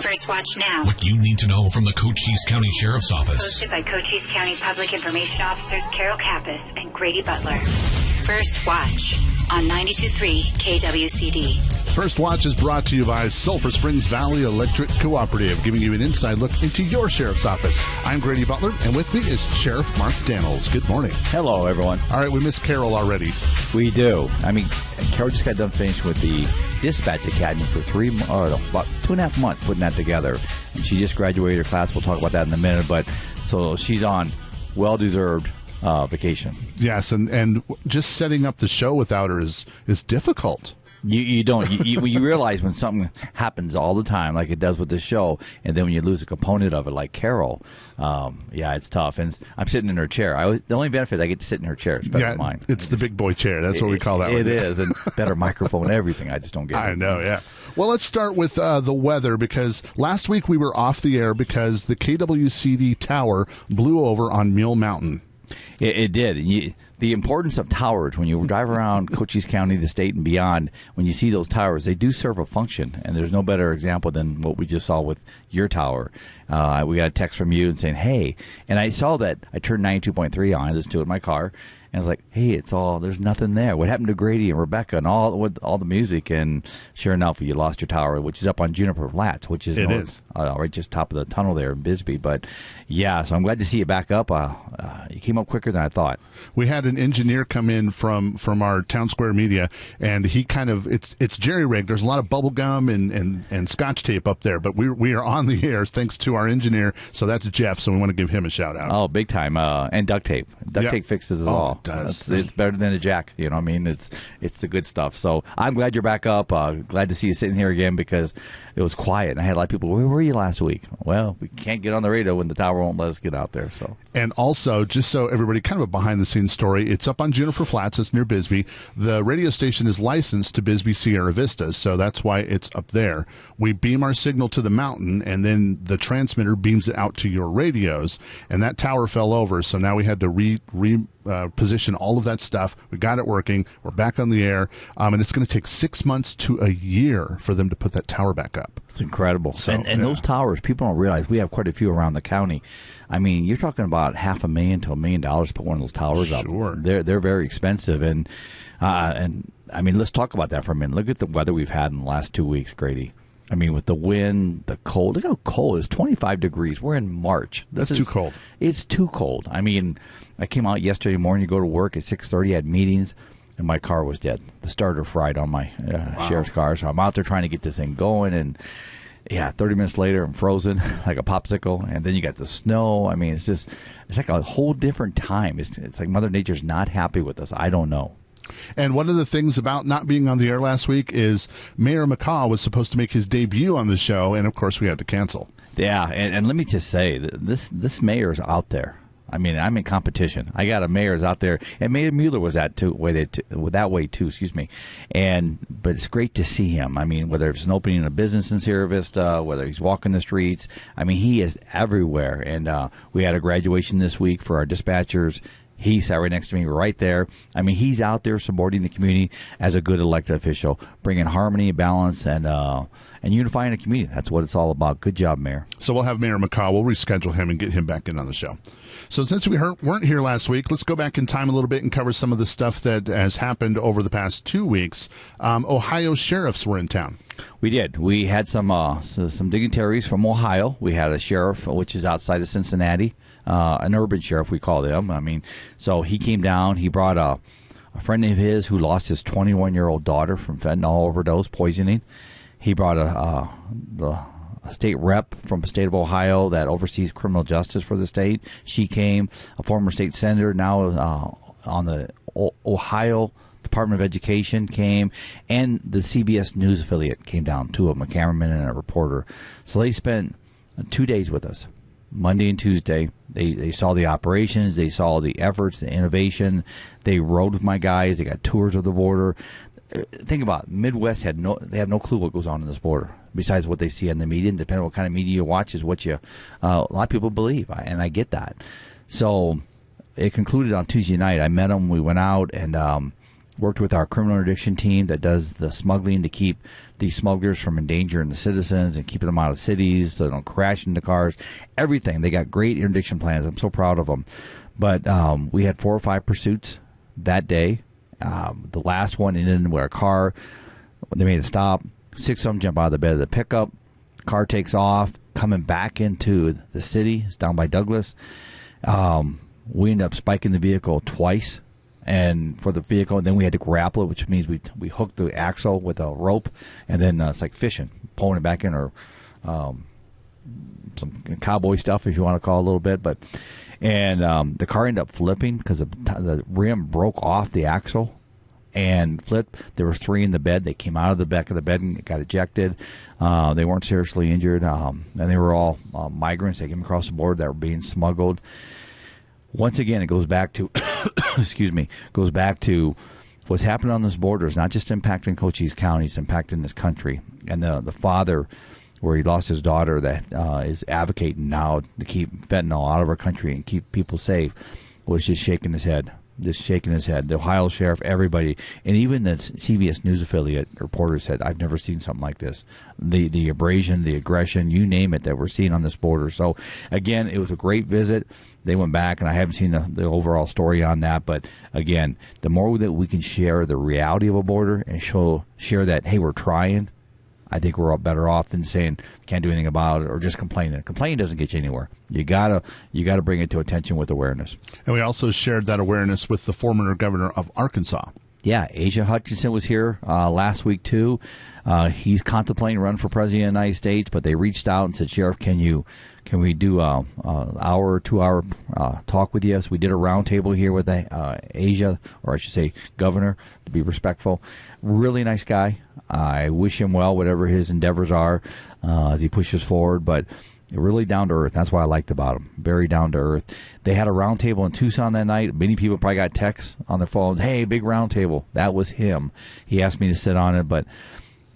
First Watch Now. What you need to know from the Cochise County Sheriff's Office. Hosted by Cochise County Public Information Officers Carol Kappas and Grady Butler. First Watch on 92.3 KWCD. First Watch is brought to you by Sulphur Springs Valley Electric Cooperative, giving you an inside look into your sheriff's office. I'm Grady Butler, and with me is Sheriff Mark Daniels. Good morning. Hello, everyone. All right, we missed Carol already. We do. I mean, Carol just got done finishing with the Dispatch Academy for about 2.5 months putting that together. And she just graduated her class. We'll talk about that in a minute. But so she's on well-deserved vacation. Yes, and just setting up the show without her is difficult. You don't. You realize when something happens all the time, like it does with this show, and then when you lose a component of it, like Carol, it's tough. And I'm sitting in her chair. The only benefit I get to sit in her chair is better than mine. It's the big boy chair. That's what we call that. It is, and better microphone, everything. I just don't get it. I know, yeah. Well, let's start with the weather, because last week we were off the air because the KWCD tower blew over on Mule Mountain. It did. The importance of towers, when you drive around Cochise County, the state, and beyond, when you see those towers, they do serve a function. And there's no better example than what we just saw with your tower. We got a text from you and saying, hey, and I saw that I turned 92.3 on, I listened to it in my car, and I was like, hey, there's nothing there. What happened to Grady and Rebecca and all the music? And sure enough, you lost your tower, which is up on Juniper Flats, which is right just top of the tunnel there in Bisbee. But yeah, so I'm glad to see you back up. You came up quicker than I thought. We had an engineer come in from our Town Square Media, and he it's jerry rigged. There's a lot of bubble gum and scotch tape up there, but we are on the air thanks to our engineer. So that's Jeff. So we want to give him a shout out. Oh, big time! And duct tape. Duct tape fixes it all. It does. It's better than a jack. You know what I mean? It's the good stuff. So I'm glad you're back up. Glad to see you sitting here again, because it was quiet. And I had a lot of people, where were you last week? Well, we can't get on the radio when the tower won't let us get out there. So. And also, just so everybody, kind of a behind-the-scenes story, it's up on Juniper Flats. It's near Bisbee. The radio station is licensed to Bisbee Sierra Vista, so that's why it's up there. We beam our signal to the mountain, and then the transmitter beams it out to your radios, and that tower fell over, so now we had to reposition all of that stuff. We got it working. We're back on the air, and it's going to take 6 months to a year for them to put that tower back up. It's incredible. So, and those towers, people don't realize, we have quite a few around the county. I mean, you're talking about $500,000 to $1 million to put one of those towers up. Sure. They're very expensive, and I mean, let's talk about that for a minute. Look at the weather we've had in the last 2 weeks, Grady. I mean, with the wind, the cold. Look how cold it is. 25 degrees. We're in March. That's too cold. It's too cold. I mean, I came out yesterday morning to go to work at 6:30. I had meetings, and my car was dead. The starter fried on my sheriff's car. So I'm out there trying to get this thing going, and 30 minutes later, I'm frozen like a popsicle, and then you got the snow. I mean, it's like a whole different time. It's like Mother Nature's not happy with us. I don't know. And one of the things about not being on the air last week is Mayor McCaw was supposed to make his debut on the show, and of course we had to cancel. Yeah, and let me just say, this mayor's out there. I mean, I'm in competition. I got a mayor's out there, and Mayor Mueller was that way too. Excuse me. But it's great to see him. I mean, whether it's an opening of a business in Sierra Vista, whether he's walking the streets, I mean, he is everywhere. And we had a graduation this week for our dispatchers. He sat right next to me, right there. I mean, he's out there supporting the community as a good elected official, bringing harmony, balance, and unifying the community. That's what it's all about. Good job, Mayor. So we'll have Mayor McCaw. We'll reschedule him and get him back in on the show. So since we weren't here last week, let's go back in time a little bit and cover some of the stuff that has happened over the past 2 weeks. Ohio sheriffs were in town. We did. We had some dignitaries from Ohio. We had a sheriff, which is outside of Cincinnati. An urban sheriff, we call them. I mean, so he came down. He brought a friend of his who lost his 21-year-old daughter from fentanyl overdose poisoning. He brought the state rep from the state of Ohio that oversees criminal justice for the state. She came. A former state senator, now on the Ohio Department of Education, came, and the CBS News affiliate came down. Two of them, a cameraman and a reporter. So they spent 2 days with us. Monday and Tuesday, they saw the operations, they saw the efforts, the innovation. They rode with my guys. They got tours of the border. Think about it. Midwest they have no clue what goes on in this border besides what they see on the media. And depending on what kind of media you watch is what a lot of people believe, and I get that. So it concluded on Tuesday night. I met them. We went out, and worked with our criminal interdiction team that does the smuggling to keep these smugglers from endangering the citizens and keeping them out of cities so they don't crash into cars. Everything. They got great interdiction plans. I'm so proud of them. But we had 4 or 5 pursuits that day. The last one ended with a car. They made a stop. 6 of them jump out of the bed of the pickup. Car takes off, coming back into the city. It's down by Douglas. We ended up spiking the vehicle twice. And for the vehicle, then we had to grapple it, which means we hooked the axle with a rope, and then it's like fishing, pulling it back in, or some cowboy stuff, if you want to call it a little bit. But the car ended up flipping because the rim broke off the axle and flipped. There was 3 in the bed. They came out of the back of the bed and got ejected. They weren't seriously injured, and they were all migrants. They came across the border that were being smuggled. Once again, it goes back to, goes back to what's happening on this border is not just impacting Cochise County, it's impacting this country. And the father, where he lost his daughter, that is advocating now to keep fentanyl out of our country and keep people safe, was just shaking his head. The Ohio sheriff, everybody, and even the CBS News affiliate reporter said, I've never seen something like this. The abrasion, the aggression, you name it, that we're seeing on this border. So, again, it was a great visit. They went back, and I haven't seen the overall story on that. But, again, the more that we can share the reality of a border and share that, hey, we're trying, I think we're all better off than saying can't do anything about it or just complaining. Complaining doesn't get you anywhere. You gotta bring it to attention with awareness. And we also shared that awareness with the former governor of Arkansas. Yeah, Asa Hutchinson was here last week too. He's contemplating running for president of the United States, but they reached out and said, Sheriff, can we do a hour or 2 hour talk with you? So we did a roundtable here with Asa, or I should say governor, to be respectful. Really nice guy. I wish him well, whatever his endeavors are as he pushes forward, but really down to earth. That's what I liked about him. Very down to earth. They had a roundtable in Tucson that night. Many people probably got texts on their phones. Hey, big roundtable. That was him. He asked me to sit on it, but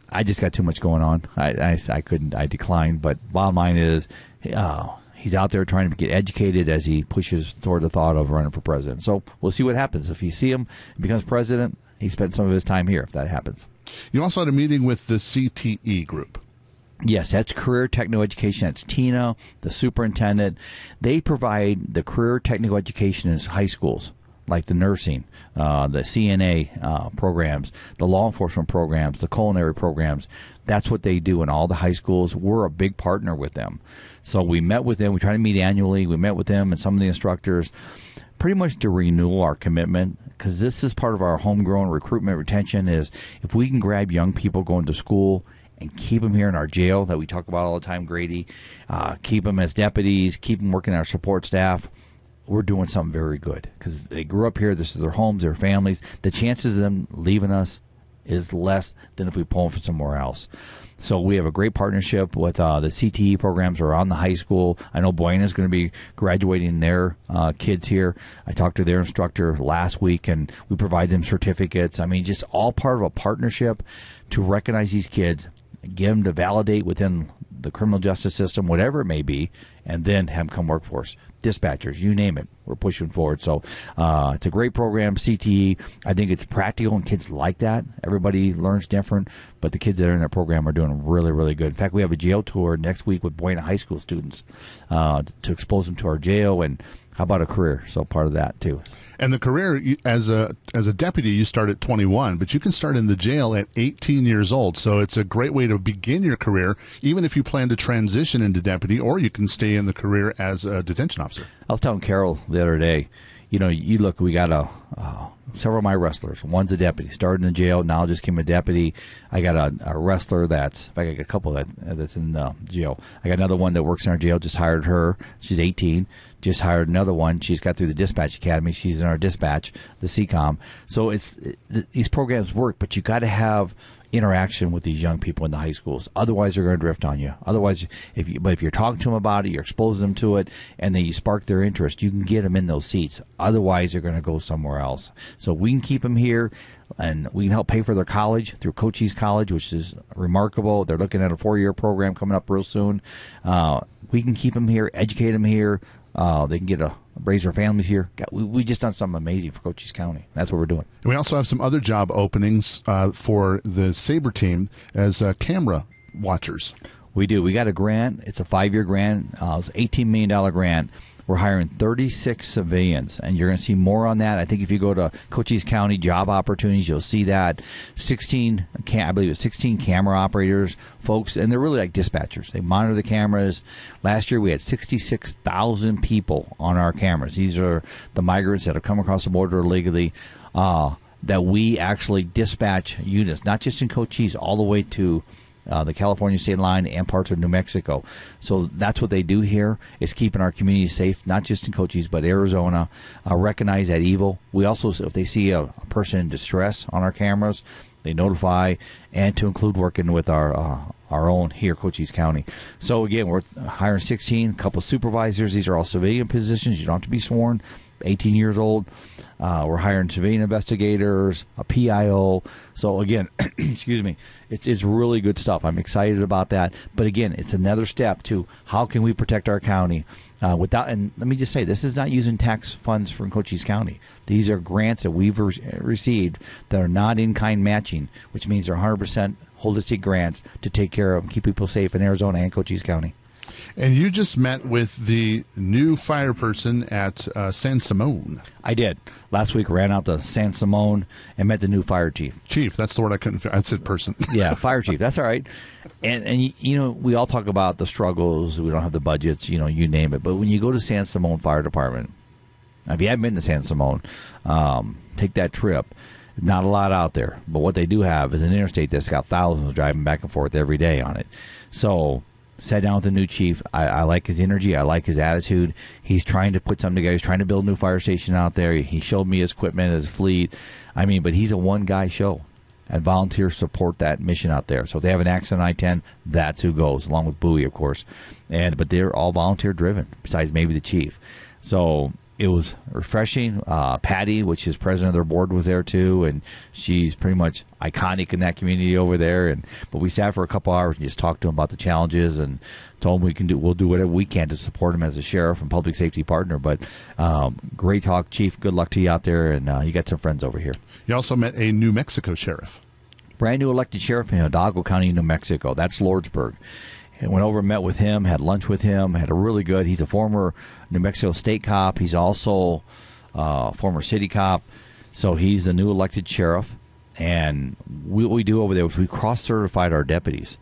I just got too much going on. I couldn't. I declined. But bottom line is, he's out there trying to get educated as he pushes toward the thought of running for president. So we'll see what happens. If you see him becomes president, he spent some of his time here if that happens. You also had a meeting with the CTE group. Yes, that's Career Technical Education. That's Tina, the superintendent. They provide the career technical education in high schools, like the nursing, the CNA programs, the law enforcement programs, the culinary programs. That's what they do in all the high schools. We're a big partner with them. So we met with them. We try to meet annually. We met with them and some of the instructors pretty much to renew our commitment, because this is part of our homegrown recruitment retention is if we can grab young people going to school and keep them here in our jail that we talk about all the time, Grady, keep them as deputies, keep them working our support staff, we're doing something very good because they grew up here. This is their homes, their families. The chances of them leaving us is less than if we pull them from somewhere else. So we have a great partnership with the CTE programs around the high school. I know Buena is going to be graduating their kids here. I talked to their instructor last week, and we provide them certificates. I mean, just all part of a partnership to recognize these kids, get them to validate within the criminal justice system, whatever it may be, and then have them come work for us. Dispatchers, you name it, we're pushing forward. So it's a great program, CTE. I think it's practical, and kids like that. Everybody learns different, but the kids that are in that program are doing really, really good. In fact, we have a jail tour next week with Buena High School students to expose them to our jail, and how about a career? So part of that, too. And the career, as a deputy, you start at 21, but you can start in the jail at 18 years old. So it's a great way to begin your career, even if you plan to transition into deputy, or you can stay in the career as a detention officer. I was telling Carol the other day, you look, we got several of my wrestlers. One's a deputy, started in jail, now just became a deputy. I got a wrestler in fact, I got a couple that's in jail. I got another one that works in our jail, just hired her. She's 18. Just hired another one. She's got through the dispatch academy. She's in our dispatch, the CCOM. So these programs work, but you got to have interaction with these young people in the high schools. Otherwise, they're going to drift on you. Otherwise, if you're talking to them about it, you're exposing them to it, and then you spark their interest, you can get them in those seats. Otherwise, they're going to go somewhere else. So we can keep them here, and we can help pay for their college through Cochise College, which is remarkable. They're looking at a 4-year program coming up real soon. We can keep them here, educate them here, They can raise their families here. God, we just done something amazing for Cochise County. That's what we're doing. And we also have some other job openings for the Sabre team as camera watchers. We do. We got a grant. It's a 5-year grant. It's an $18 million grant. We're hiring 36 civilians, and you're going to see more on that. I think if you go to Cochise County Job Opportunities, you'll see that. I believe it's 16 camera operators, folks, and they're really like dispatchers. They monitor the cameras. Last year, we had 66,000 people on our cameras. These are the migrants that have come across the border illegally, that we actually dispatch units, not just in Cochise, all the way to the California state line and parts of New Mexico. So that's what they do here, is keeping our community safe, not just in Cochise, but Arizona. Recognize that evil. We also, if they see a person in distress on our cameras, they notify, and to include working with our own here, Cochise County. So again, we're hiring 16, a couple of supervisors. These are all civilian positions. You don't have to be sworn. 18 years old. We're hiring civilian investigators, a PIO. So again, excuse me, it's really good stuff. I'm excited about that. But again, it's another step to how can we protect our county without. And let me just say, this is not using tax funds from Cochise County. These are grants that we've received that are not in-kind matching, which means they're 100% holistic grants to take care of and keep people safe in Arizona and Cochise County. And you just met with the new fire person at San Simon. I did. Last week, ran out to San Simon and met the new fire chief. Chief, that's the word I couldn't. I said person. Yeah, fire chief. That's all right. And you know, we all talk about the struggles. We don't have the budgets. You know, you name it. But when you go to San Simon Fire Department, if you haven't been to San Simon, take that trip. Not a lot out there, but what they do have is an interstate that's got thousands driving back and forth every day on it. So. Sat down with the new chief. I like his energy. I like his attitude. He's trying to put something together. He's trying to build a new fire station out there. He showed me his equipment, his fleet. I mean, but he's a one-guy show. And volunteers support that mission out there. So if they have an accident on I-10, that's who goes, along with Bowie, of course. But they're all volunteer-driven, besides maybe the chief. So it was refreshing. Patty, which is president of their board, was there too, and she's pretty much iconic in that community over there. But we sat for a couple hours and just talked to him about the challenges and told him we'll do whatever we can to support him as a sheriff and public safety partner. But great talk, Chief. Good luck to you out there, and you got some friends over here. You also met a New Mexico sheriff. Brand new elected sheriff in Hidalgo County, New Mexico. That's Lordsburg. And went over and met with him, had lunch with him, had a really good. He's a former New Mexico state cop. He's also a former city cop. So he's the new elected sheriff. And what we do over there is we cross-certified our deputies.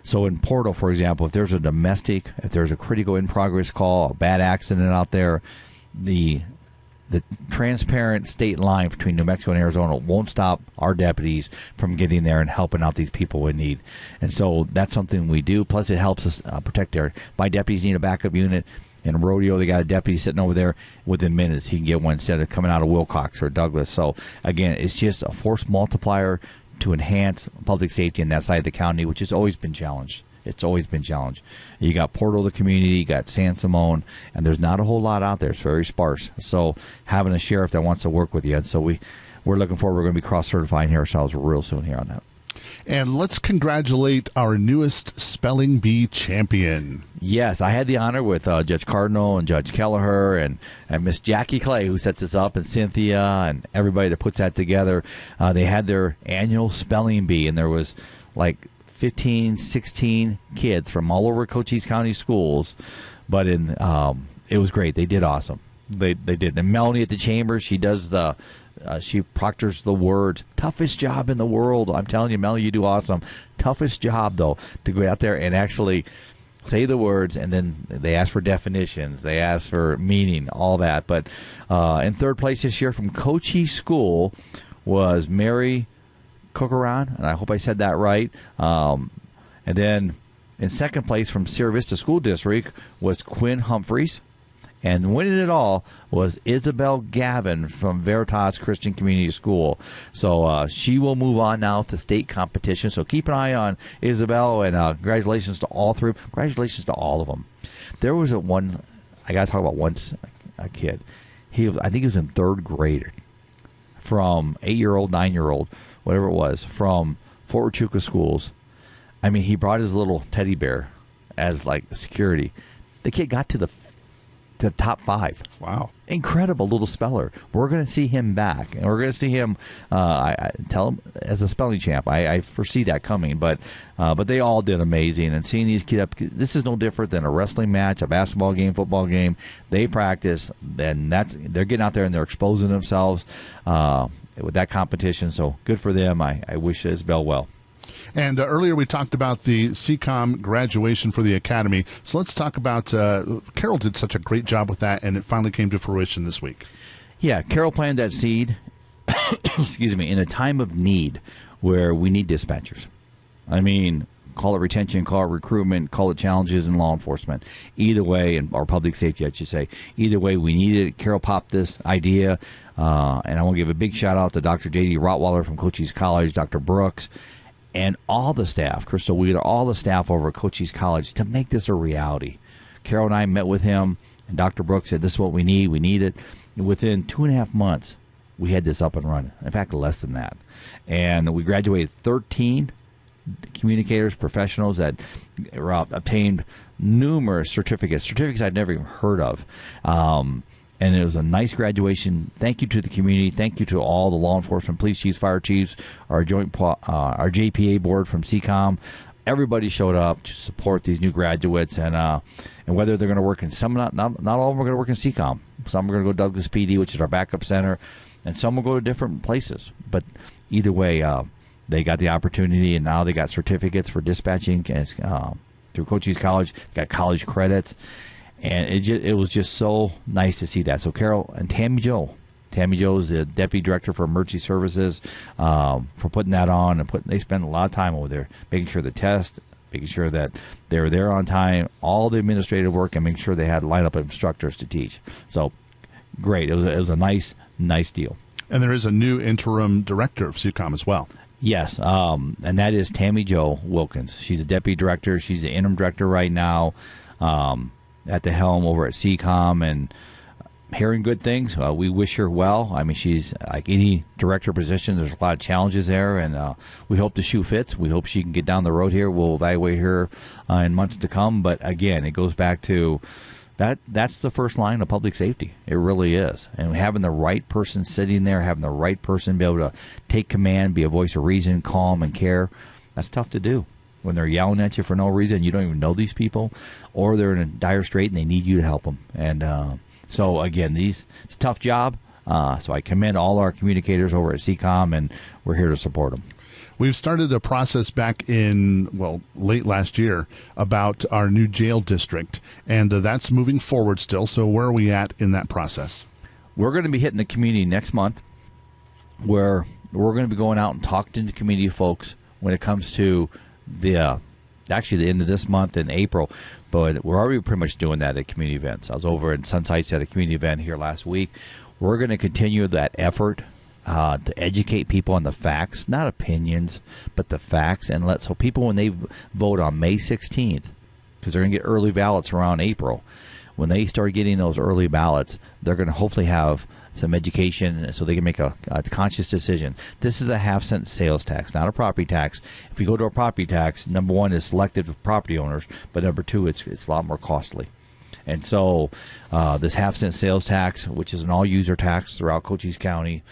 So in Portal, for example, if there's a domestic, if there's a critical in-progress call, a bad accident out there, the transparent state line between New Mexico and Arizona won't stop our deputies from getting there and helping out these people in need. And so that's something we do. Plus, it helps us protect my deputies need a backup unit. In Rodeo, they got a deputy sitting over there. Within minutes, he can get one instead of coming out of Wilcox or Douglas. So, again, it's just a force multiplier to enhance public safety in that side of the county, which has always been challenged. It's always been challenged. You got Portal, the community, you got San Simon, and there's not a whole lot out there. It's very sparse. So having a sheriff that wants to work with you, and so we're looking forward. We're going to be cross-certifying here ourselves real soon here on that. And let's congratulate our newest Spelling Bee champion. Yes, I had the honor with Judge Cardinal and Judge Kelleher and Miss Jackie Clay, who sets this up, and Cynthia and everybody that puts that together. They had their annual Spelling Bee, and there was like 15, 16 kids from all over Cochise County schools, but it was great. They did awesome. They did. And Melanie at the chamber, she does she proctors the words. Toughest job in the world. I'm telling you, Melanie, you do awesome. Toughest job, though, to go out there and actually say the words, and then they ask for definitions. They ask for meaning, all that. But in third place this year from Cochise School was Mary Cocaran, and I hope I said that right. And then in second place from Sierra Vista School District was Quinn Humphreys. And winning it all was Isabel Gavin from Veritas Christian Community School. So she will move on now to state competition. So keep an eye on Isabel, and congratulations to all three. Congratulations to all of them. There was one, I got to talk about once a kid. I think he was in third grade, from 8-year-old, 9-year-old, whatever it was, from Fort Huachuca schools. I mean, he brought his little teddy bear as like security. The kid got to the to top 5. Wow. Incredible little speller. We're going to see him back, and we're going to see him. I tell him as a spelling champ. I foresee that coming, but they all did amazing. And seeing these kids up, this is no different than a wrestling match, a basketball game, football game. They practice, and they're getting out there and they're exposing themselves with that competition. So good for them. I wish Isabel well. And earlier we talked about the CCOM graduation for the Academy. So let's talk about Carol did such a great job with that, and it finally came to fruition this week. Yeah, Carol planted that seed, excuse me, in a time of need where we need dispatchers. I mean, call it retention, call it recruitment, call it challenges in law enforcement. Either way, or public safety, I should say. Either way, we needed it. Carol popped this idea, and I want to give a big shout-out to Dr. J.D. Rottweiler from Cochise College, Dr. Brooks, and all the staff, Crystal Wheeler, all the staff over at Cochise College to make this a reality. Carol and I met with him, and Dr. Brooks said, this is what we need. We need it. And within 2.5 months, we had this up and running. In fact, less than that. And we graduated 13 communicators, professionals that obtained numerous certificates I'd never even heard of. And it was a nice graduation. Thank you to the community. Thank you to all the law enforcement, police chiefs, fire chiefs, our our JPA board from CCOM. Everybody showed up to support these new graduates, and whether they're going to work in some, not all of them are going to work in CCOM. Some are going to go to Douglas PD, which is our backup center, and some will go to different places. But either way, they got the opportunity, and now they got certificates for dispatching through Cochise College. They got college credits. And it was just so nice to see that. So Carol and Tammy Jo is the Deputy Director for Emergency Services, for putting that on. And they spent a lot of time over there making sure the test, making sure that they were there on time, all the administrative work, and making sure they had lineup of instructors to teach. So great. It was a nice deal. And there is a new interim director of CCOM as well. Yes, and that is Tammy Jo Wilkins. She's a Deputy Director. She's the interim director right now. At the helm over at CCOM, and hearing good things. We wish her well. I mean, she's like any director position. There's a lot of challenges there, and we hope the shoe fits. We hope she can get down the road here. We'll evaluate her in months to come. But again, it goes back to that's the first line of public safety. It really is. And having the right person sitting there, having the right person be able to take command, be a voice of reason, calm and care, that's tough to do. When they're yelling at you for no reason, you don't even know these people, or they're in a dire strait and they need you to help them. And so, again, it's a tough job. So I commend all our communicators over at CCOM, and we're here to support them. We've started a process back in, late last year about our new jail district, and that's moving forward still. So where are we at in that process? We're going to be hitting the community next month, where we're going to be going out and talking to the community folks when it comes to the end of this month in April, but we're already pretty much doing that at community events. I was over in Sun Heights at a community event here last week. We're going to continue that effort to educate people on the facts, not opinions, but the facts, and so people, when they vote on May 16th, because they're going to get early ballots around April, when they start getting those early ballots, they're going to hopefully have some education so they can make a conscious decision. This is a half-cent sales tax, not a property tax. If you go to a property tax, number one, is selective for property owners, but number two, it's a lot more costly. And so this half-cent sales tax, which is an all-user tax throughout Cochise County,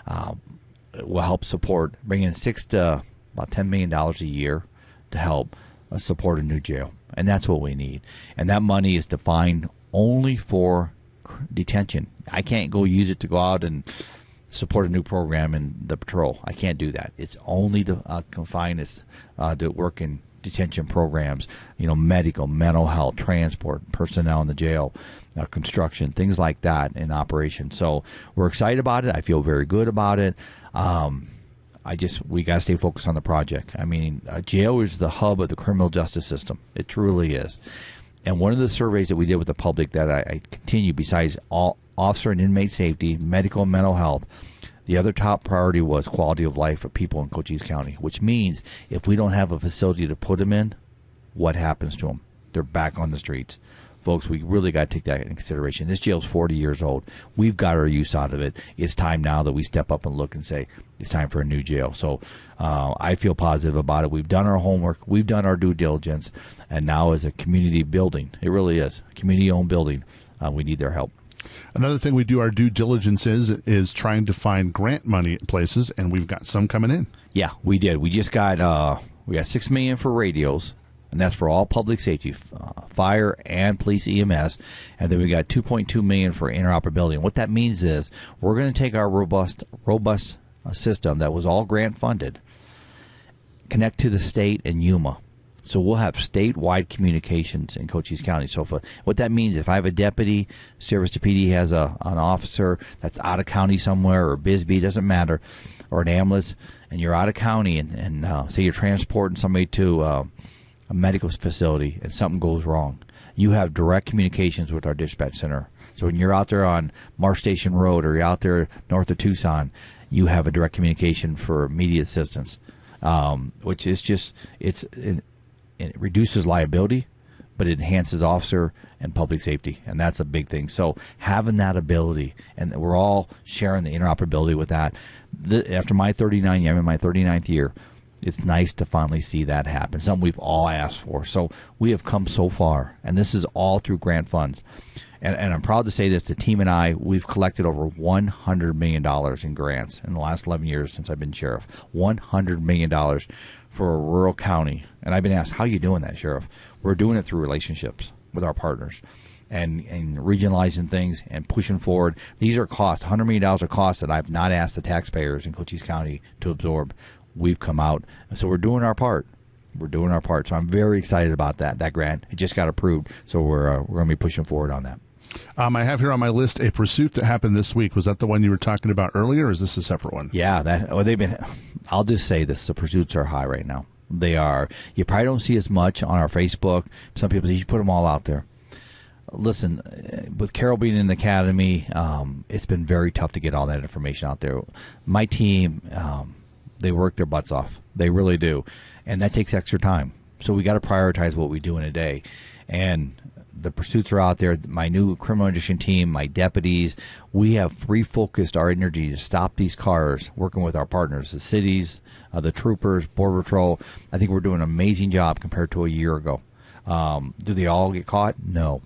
will help support bringing in $6 to about $10 million a year to help support a new jail. And that's what we need. And that money is defined only for detention. I can't go use it to go out and support a new program in the patrol. I can't do that. It's only to confine us to work in detention programs, medical, mental health, transport, personnel in the jail, construction, things like that in operation. So we're excited about it. I feel very good about it. We got to stay focused on the project. I mean, jail is the hub of the criminal justice system. It truly is. And one of the surveys that we did with the public that I continue, besides all officer and inmate safety, medical and mental health, the other top priority was quality of life for people in Cochise County, which means if we don't have a facility to put them in, what happens to them? They're back on the streets. Folks, we really got to take that into consideration. This jail's 40 years old. We've got our use out of it. It's time now that we step up and look and say, it's time for a new jail. So I feel positive about it. We've done our homework. We've done our due diligence. And now as a community building, it really is, a community-owned building, we need their help. Another thing we do our due diligence is trying to find grant money at places, and we've got some coming in. Yeah, we did. We just got $6 million for radios, and that's for all public safety, fire and police EMS, and then we got $2.2 million for interoperability. And what that means is we're going to take our robust system that was all grant funded, connect to the state and Yuma. So we'll have statewide communications in Cochise County. So what that means, if I have a deputy, Service to PD has an officer that's out of county somewhere, or Bisbee, doesn't matter, or an ambulance, and you're out of county, and say you're transporting somebody to a medical facility and something goes wrong, you have direct communications with our dispatch center. So when you're out there on Marsh Station Road, or you're out there north of Tucson, you have a direct communication for immediate assistance, which is just, it reduces liability, but it enhances officer and public safety, and that's a big thing. So having that ability, and we're all sharing the interoperability with that. After my 39 year, I'm in my 39th year, it's nice to finally see that happen, something we've all asked for. So we have come so far, and this is all through grant funds. And I'm proud to say this, the team and I, we've collected over $100 million in grants in the last 11 years since I've been sheriff. $100 million for a rural county. And I've been asked, how are you doing that, Sheriff? We're doing it through relationships with our partners and regionalizing things and pushing forward. These are costs, $100 million of costs that I've not asked the taxpayers in Cochise County to absorb. We've come out. And so we're doing our part. We're doing our part. So I'm very excited about that grant. It just got approved. So we're going to be pushing forward on that. I have here on my list a pursuit that happened this week. Was that the one you were talking about earlier, or is this a separate one? Yeah, they've been. I'll just say this: the pursuits are high right now. They are. You probably don't see as much on our Facebook. Some people say you put them all out there. Listen, with Carol being in the academy, it's been very tough to get all that information out there. My team, they work their butts off. They really do, and that takes extra time. So we got to prioritize what we do in a day, and the pursuits are out there. My new criminal interdiction team, my deputies, we have refocused our energy to stop these cars, working with our partners, the cities, the troopers, Border Patrol. I think we're doing an amazing job compared to a year ago. Do they all get caught? No.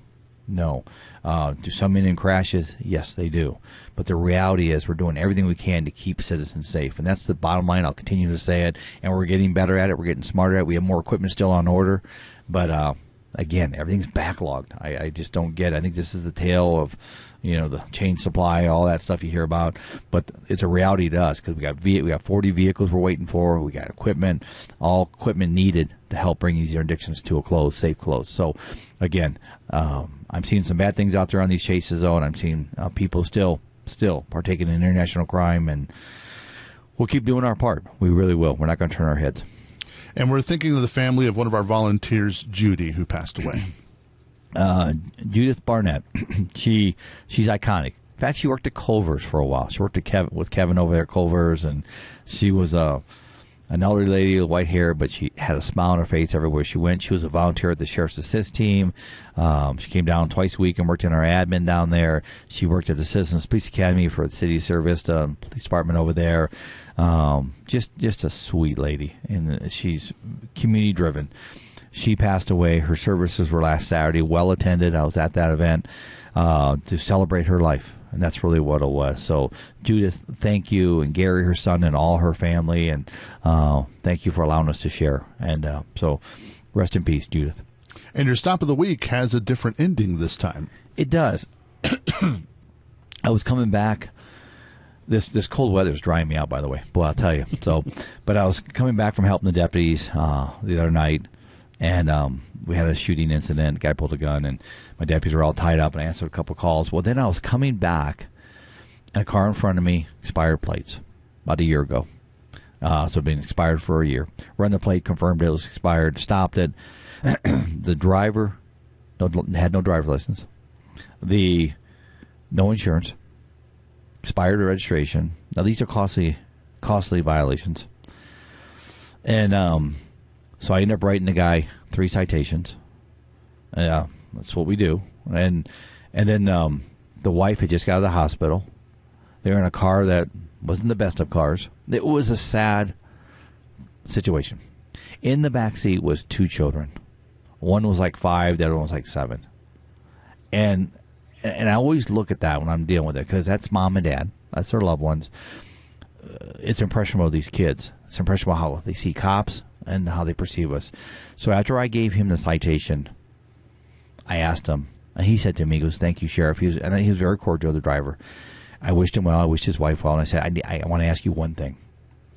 Do some in crashes? Yes, they do. But the reality is we're doing everything we can to keep citizens safe. And that's the bottom line. I'll continue to say it. And we're getting better at it. We're getting smarter at it. We have more equipment still on order. But again, everything's backlogged. I just don't get it. I think this is a tale of, the chain supply, all that stuff you hear about. But it's a reality to us because we got 40 vehicles we're waiting for. We got equipment, all equipment needed to help bring these interdictions to a safe close. So, again, I'm seeing some bad things out there on these chases, though, and I'm seeing people still partaking in international crime, and we'll keep doing our part. We really will. We're not going to turn our heads. And we're thinking of the family of one of our volunteers, Judy, who passed away. Judith Barnett. She's iconic. In fact, she worked at Culver's for a while. She worked with Kevin over there at Culver's, and she was an elderly lady with white hair, but she had a smile on her face everywhere she went. She was a volunteer at the Sheriff's Assist team. She came down twice a week and worked in our admin down there. She worked at the Citizens Police Academy for the City of Sierra Vista Police Department over there. Just a sweet lady, and she's community driven. She passed away. Her services were last Saturday, well attended. I was at that event to celebrate her life, and that's really what it was. So, Judith, thank you, and Gary, her son, and all her family, and thank you for allowing us to share. And so, rest in peace, Judith. And your stop of the week has a different ending this time. It does. I was coming back. This cold weather is drying me out, by the way. Boy, I'll tell you. So, but I was coming back from helping the deputies the other night, and we had a shooting incident. The guy pulled a gun, and my deputies were all tied up, and I answered a couple calls. Well, then I was coming back, and a car in front of me, expired plates, about a year ago. So it'd been expired for a year. Run the plate, confirmed it was expired, stopped it. The driver had no driver's license. No insurance. Expired registration. Now, these are costly violations. And so I ended up writing the guy 3 citations. That's what we do. And then the wife had just got out of the hospital. They were in a car that wasn't the best of cars. It was a sad situation. In the back seat was 2 children. One was like 5, the other one was like 7. And and I always look at that when I'm dealing with it, because that's mom and dad. That's their loved ones. It's impressionable of these kids. It's impressionable how they see cops and how they perceive us. So after I gave him the citation, I asked him, and he said to me, he goes, "Thank you, Sheriff." He was very cordial, the driver. I wished him well. I wished his wife well. And I said, I want to ask you one thing.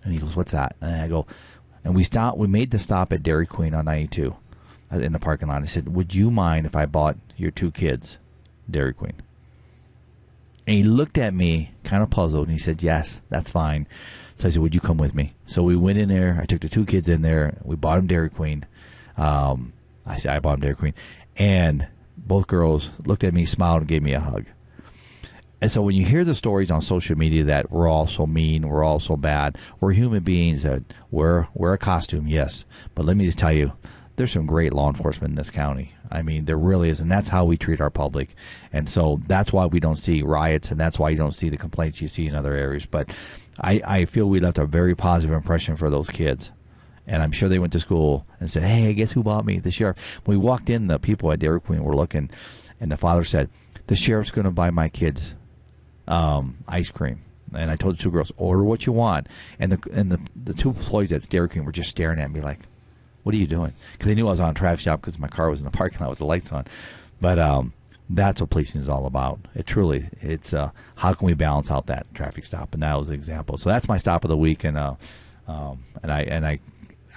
And he goes, "What's that?" And I go, and we made the stop at Dairy Queen on 92 in the parking lot. I said, "Would you mind if I bought your 2 kids Dairy Queen?" And he looked at me kind of puzzled, and he said, "Yes, that's fine." So I said, "Would you come with me?" So we went in there. I took the 2 kids in there. We bought them Dairy Queen. I bought them Dairy Queen. And both girls looked at me, smiled, and gave me a hug. And so when you hear the stories on social media that we're all so mean, we're all so bad, we're human beings that wear a costume, yes. But let me just tell you, there's some great law enforcement in this county. I mean, there really is, and that's how we treat our public. And so that's why we don't see riots, and that's why you don't see the complaints you see in other areas. But I feel we left a very positive impression for those kids. And I'm sure they went to school and said, "Hey, guess who bought me? The sheriff." When we walked in, the people at Dairy Queen were looking, and the father said, "The sheriff's going to buy my kids ice cream." And I told the 2 girls, "Order what you want." And the 2 employees at Dairy Queen were just staring at me like, "What are you doing?" Because they knew I was on a traffic stop because my car was in the parking lot with the lights on. But that's what policing is all about. It's how can we balance out that traffic stop? And that was the example. So that's my stop of the week, and I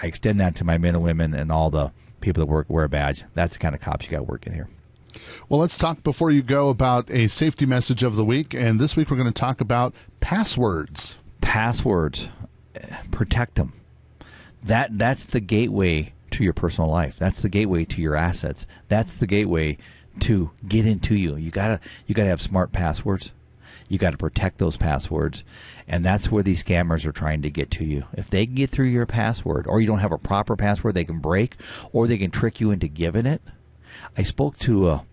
extend that to my men and women and all the people that wear a badge. That's the kind of cops you got working here. Well, let's talk before you go about a safety message of the week. And this week we're going to talk about passwords. Passwords. Protect them. That's the gateway to your personal life. That's the gateway to your assets. That's the gateway to get into you. You gotta have smart passwords. You got to protect those passwords, and that's where these scammers are trying to get to you. If they can get through your password, or you don't have a proper password, they can break, or they can trick you into giving it. I spoke to a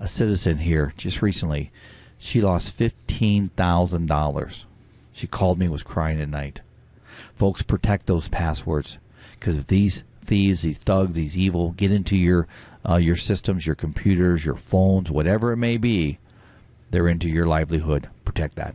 citizen here just recently. She lost $15,000. She called me, was crying at night. Folks, protect those passwords, because if these thieves, these thugs, these evil get into your systems, your computers, your phones, whatever it may be, they're into your livelihood. Protect that.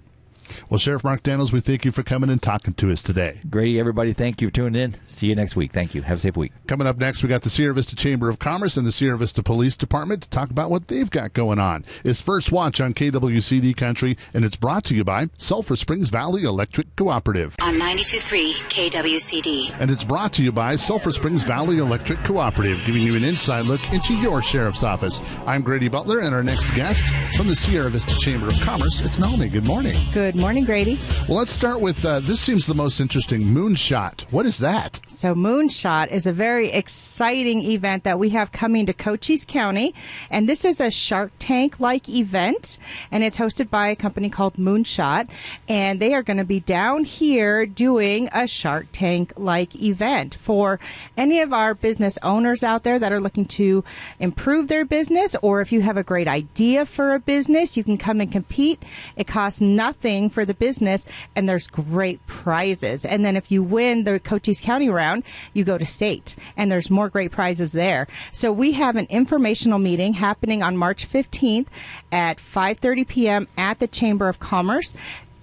Well, Sheriff Mark Daniels, we thank you for coming and talking to us today. Grady, everybody, thank you for tuning in. See you next week. Thank you. Have a safe week. Coming up next, we got the Sierra Vista Chamber of Commerce and the Sierra Vista Police Department to talk about what they've got going on. It's First Watch on KWCD Country, and it's brought to you by Sulphur Springs Valley Electric Cooperative. On 92.3 KWCD. And it's brought to you by Sulphur Springs Valley Electric Cooperative, giving you an inside look into your sheriff's office. I'm Grady Butler, and our next guest from the Sierra Vista Chamber of Commerce, it's Melanie. Good morning. Good morning, Grady. Well, let's start with, this seems the most interesting, Moonshot. What is that? So Moonshot is a very exciting event that we have coming to Cochise County, and this is a Shark Tank-like event, and it's hosted by a company called Moonshot, and they are going to be down here doing a Shark Tank-like event for any of our business owners out there that are looking to improve their business, or if you have a great idea for a business, you can come and compete. It costs nothing for the business, and there's great prizes. And then if you win the Cochise County round, you go to state, and there's more great prizes there. So we have an informational meeting happening on March 15th at 5:30 p.m. at the Chamber of Commerce.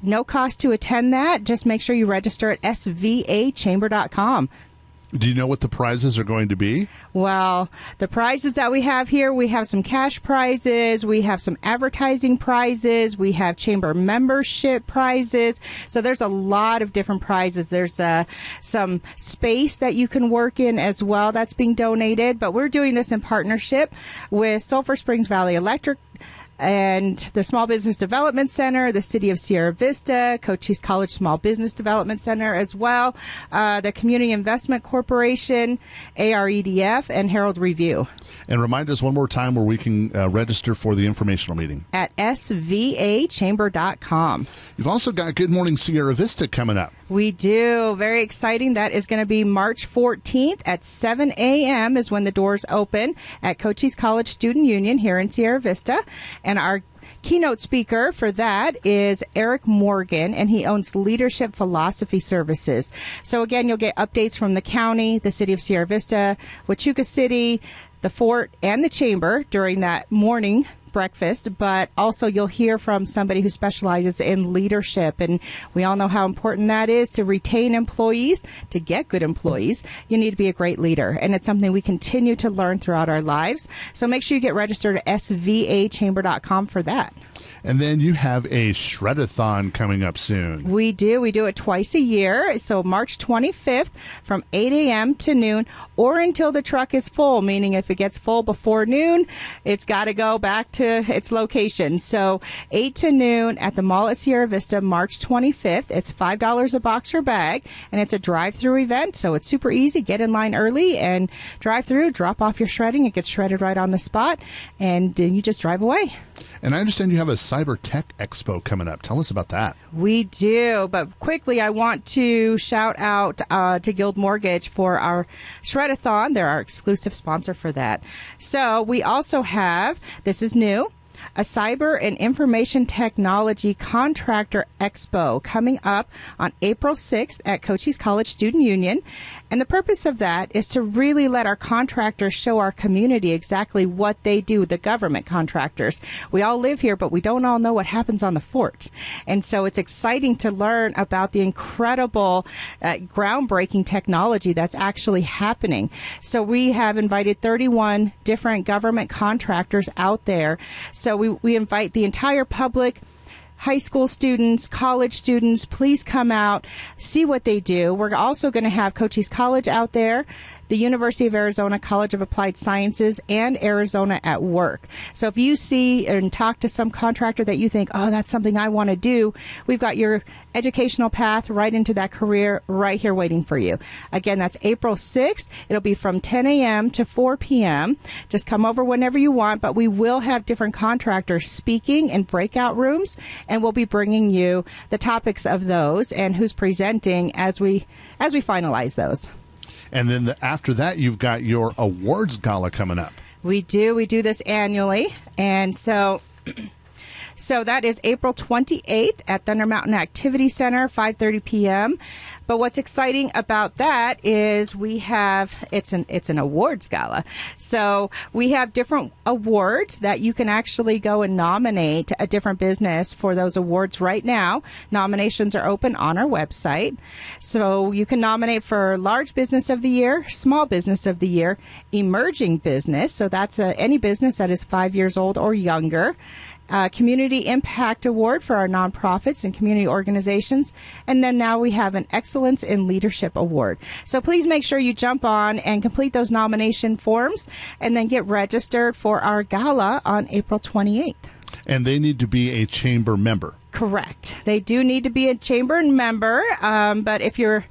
No cost to attend that. Just make sure you register at svachamber.com. Do you know what the prizes are going to be? Well, the prizes that we have here, we have some cash prizes, we have some advertising prizes, we have chamber membership prizes. So there's a lot of different prizes. There's some space that you can work in as well that's being donated. But we're doing this in partnership with Sulphur Springs Valley Electric and the Small Business Development Center, the City of Sierra Vista, Cochise College Small Business Development Center as well, the Community Investment Corporation, AREDF, and Herald Review. And remind us one more time where we can register for the informational meeting. At svachamber.com. You've also got Good Morning Sierra Vista coming up. We do. Very exciting. That is going to be March 14th at 7 a.m. is when the doors open at Cochise College Student Union here in Sierra Vista. And our keynote speaker for that is Eric Morgan, and he owns Leadership Philosophy Services. So again, you'll get updates from the county, the City of Sierra Vista, Huachuca City, the Fort, and the Chamber during that morning breakfast, but also you'll hear from somebody who specializes in leadership. And we all know how important that is to retain employees, to get good employees. You need to be a great leader. And it's something we continue to learn throughout our lives. So make sure you get registered at svachamber.com for that. And then you have a Shred-a-thon coming up soon. We do. We do it twice a year. So March 25th from 8 a.m. to noon or until the truck is full, meaning if it gets full before noon, it's got to go back to its location. So 8 to noon at the mall at Sierra Vista, March 25th. It's $5 a box or bag, and it's a drive-through event. So it's super easy. Get in line early and drive through, drop off your shredding. It gets shredded right on the spot, and then you just drive away. And I understand you have a Cyber Tech Expo coming up. Tell us about that. We do, but quickly I want to shout out to Guild Mortgage for our Shred-a-thon. They're our exclusive sponsor for that. So we also have, this is new, a Cyber and Information Technology Contractor Expo coming up on April 6th at Cochise College Student Union. And the purpose of that is to really let our contractors show our community exactly what they do, the government contractors. We all live here, but we don't all know what happens on the fort. And so it's exciting to learn about the incredible groundbreaking technology that's actually happening. So we have invited 31 different government contractors out there. So we invite the entire public, high school students, college students, please come out, see what they do. We're also going to have Cochise College out there, the University of Arizona College of Applied Sciences, and Arizona at Work. So if you see and talk to some contractor that you think, oh, that's something I want to do, we've got your educational path right into that career right here waiting for you. Again, that's April 6th. It'll be from 10 a.m. to 4 p.m. Just come over whenever you want, but we will have different contractors speaking in breakout rooms, and we'll be bringing you the topics of those and who's presenting as we finalize those. And then after that, you've got your awards gala coming up. We do. We do this annually. And so that is April 28th at Thunder Mountain Activity Center, 5:30 p.m. But what's exciting about that is we have, it's an awards gala. So we have different awards that you can actually go and nominate a different business for those awards right now. Nominations are open on our website. So you can nominate for Large Business of the Year, Small Business of the Year, Emerging Business. So that's any business that is 5 years old or younger. Community Impact Award for our nonprofits and community organizations. And then now we have an Excellence in Leadership Award. So please make sure you jump on and complete those nomination forms and then get registered for our gala on April 28th. And they need to be a chamber member. Correct. They do need to be a chamber member. But if you're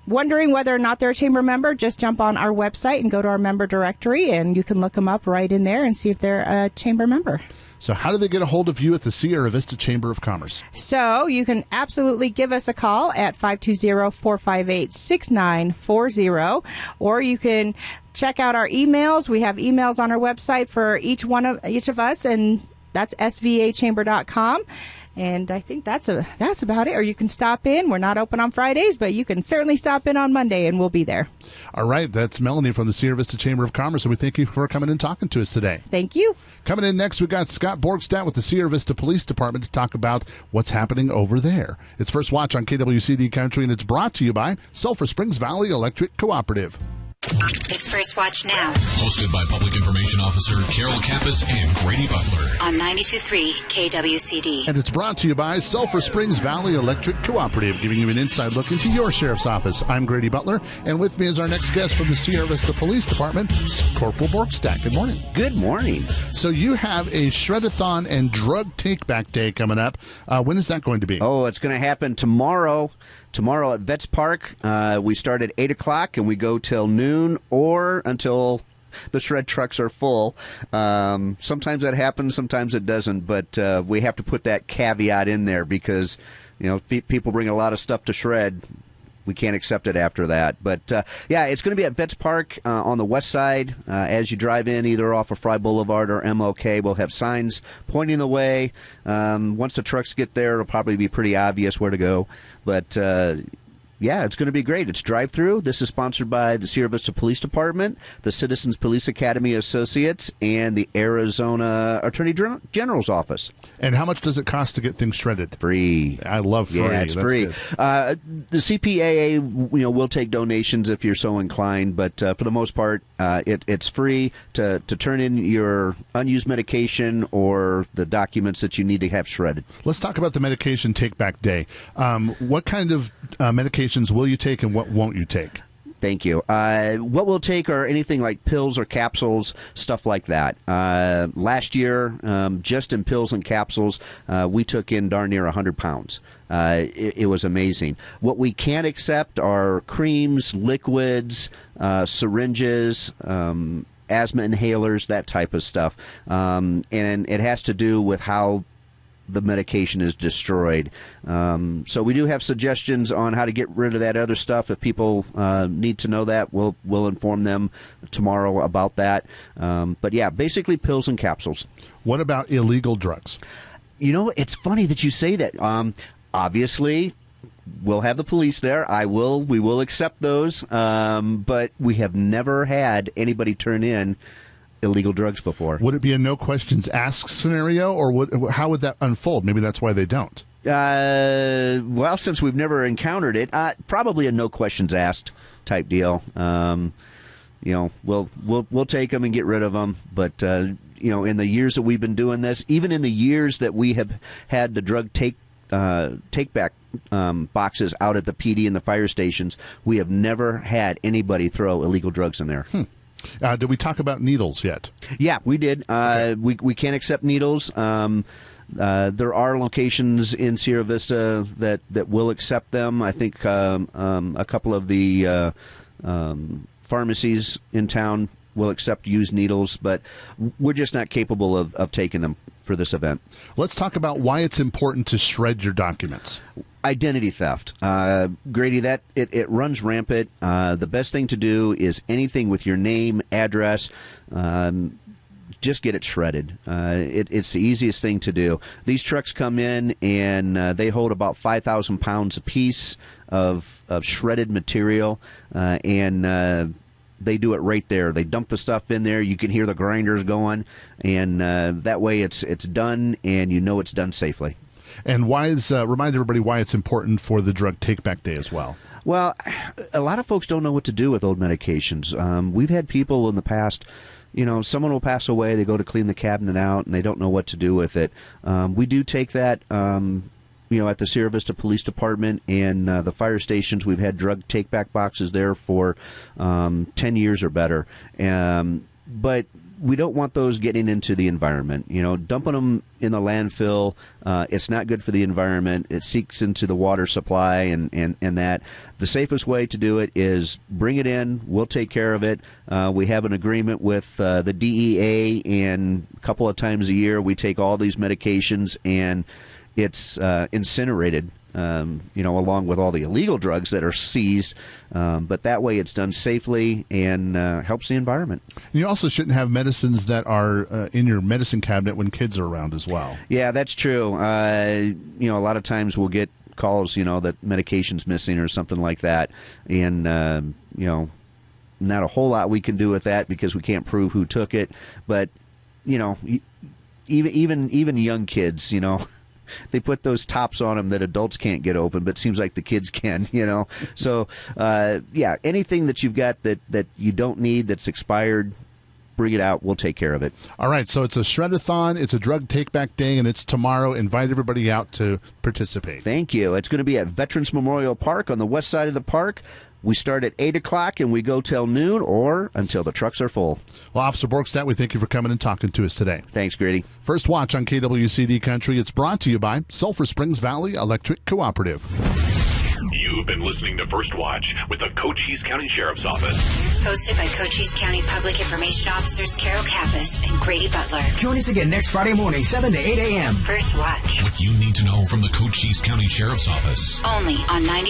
wondering whether or not they're a chamber member, just jump on our website and go to our member directory, and you can look them up right in there and see if they're a chamber member. So how do they get a hold of you at the Sierra Vista Chamber of Commerce? So you can absolutely give us a call at 520-458-6940, or you can check out our emails. We have emails on our website for each of us, and that's svachamber.com. And I think that's about it. Or you can stop in. We're not open on Fridays, but you can certainly stop in on Monday, and we'll be there. All right. That's Melanie from the Sierra Vista Chamber of Commerce, and we thank you for coming and talking to us today. Thank you. Coming in next, we got Scott Borgstadt with the Sierra Vista Police Department to talk about what's happening over there. It's First Watch on KWCD Country, and it's brought to you by Sulphur Springs Valley Electric Cooperative. It's First Watch Now. Hosted by Public Information Officer Carol Kappas and Grady Butler. On 92.3 KWCD. And it's brought to you by Sulphur Springs Valley Electric Cooperative, giving you an inside look into your sheriff's office. I'm Grady Butler, and with me is our next guest from the Sierra Vista Police Department, Corporal Borgstadt. Good morning. Good morning. So you have a Shred-a-thon and Drug Take-Back Day coming up. When is that going to be? Oh, it's going to happen tomorrow. Tomorrow at Vets Park. We start at 8 o'clock and we go till noon or until the shred trucks are full. Sometimes that happens, sometimes it doesn't, but we have to put that caveat in there because, you know, people bring a lot of stuff to shred. We can't accept it after that. But, yeah, it's going to be at Vets Park on the west side. As you drive in, either off of Fry Boulevard or MLK, we'll have signs pointing the way. Once the trucks get there, it'll probably be pretty obvious where to go. But Yeah, it's going to be great. It's drive-through. This is sponsored by the Sierra Vista Police Department, the Citizens Police Academy Associates, and the Arizona Attorney General's Office. And how much does it cost to get things shredded? Free. I love free. Yeah, it's That's free. good. The CPAA, will take donations if you're so inclined, but for the most part, it's free to turn in your unused medication or the documents that you need to have shredded. Let's talk about the medication take-back day. What kind of medications will you take and what won't you take? Thank you. What we'll take are anything like pills or capsules, stuff like that. Last year, just in pills and capsules, we took in darn near 100 pounds. It was amazing. What we can't accept are creams, liquids, syringes, asthma inhalers, that type of stuff. And it has to do with how the medication is destroyed. So we do have suggestions on how to get rid of that other stuff. If people need to know that, we'll inform them tomorrow about that. But yeah, basically pills and capsules. What about illegal drugs? It's funny that you say that. Obviously, we'll have the police there. We will accept those. But we have never had anybody turn in illegal drugs before. Would it be a no questions asked scenario, or how would that unfold? Maybe that's why they don't. Well, since we've never encountered it, probably a no questions asked type deal. We'll take them and get rid of them. But in the years that we've been doing this, even in the years that we have had the drug take back boxes out at the PD and the fire stations, we have never had anybody throw illegal drugs in there. Did we talk about needles yet? Yeah, we did. Okay. We can't accept needles. There are locations in Sierra Vista that will accept them. I think a couple of the pharmacies in town will accept used needles, but we're just not capable of taking them for this event. Let's talk about why it's important to shred your documents. Identity theft. Grady, that it runs rampant. The best thing to do is anything with your name, address, just get it shredded. It's the easiest thing to do. These trucks come in and they hold about 5,000 pounds apiece of shredded material, and they do it right there. They dump the stuff in there. You can hear the grinders going, and that way it's done, and it's done safely. And remind everybody why it's important for the drug take-back day as well. Well, a lot of folks don't know what to do with old medications. We've had people in the past, someone will pass away, they go to clean the cabinet out, and they don't know what to do with it. We do take that, at the Sierra Vista Police Department and the fire stations. We've had drug take-back boxes there for 10 years or better. But we don't want those getting into the environment. Dumping them in the landfill, it's not good for the environment. It seeps into the water supply and that. The safest way to do it is bring it in. We'll take care of it. We have an agreement with the DEA, and a couple of times a year we take all these medications and it's incinerated. Along with all the illegal drugs that are seized. But that way it's done safely and helps the environment. You also shouldn't have medicines that are in your medicine cabinet when kids are around as well. Yeah, that's true. A lot of times we'll get calls, that medication's missing or something like that. And, not a whole lot we can do with that because we can't prove who took it. But, even young kids, they put those tops on them that adults can't get open, but it seems like the kids can, So, anything that you've got that you don't need, that's expired, bring it out. We'll take care of it. All right, so it's a shred-a-thon, it's a drug take-back day, and it's tomorrow. Invite everybody out to participate. Thank you. It's going to be at Veterans Memorial Park on the west side of the park. We start at 8 o'clock and we go till noon or until the trucks are full. Well, Officer Borgstadt, we thank you for coming and talking to us today. Thanks, Grady. First Watch on KWCD Country. It's brought to you by Sulphur Springs Valley Electric Cooperative. You've been listening to First Watch with the Cochise County Sheriff's Office. Hosted by Cochise County Public Information Officers Carol Kappas and Grady Butler. Join us again next Friday morning, 7 to 8 a.m. First Watch. What you need to know from the Cochise County Sheriff's Office. Only on 90.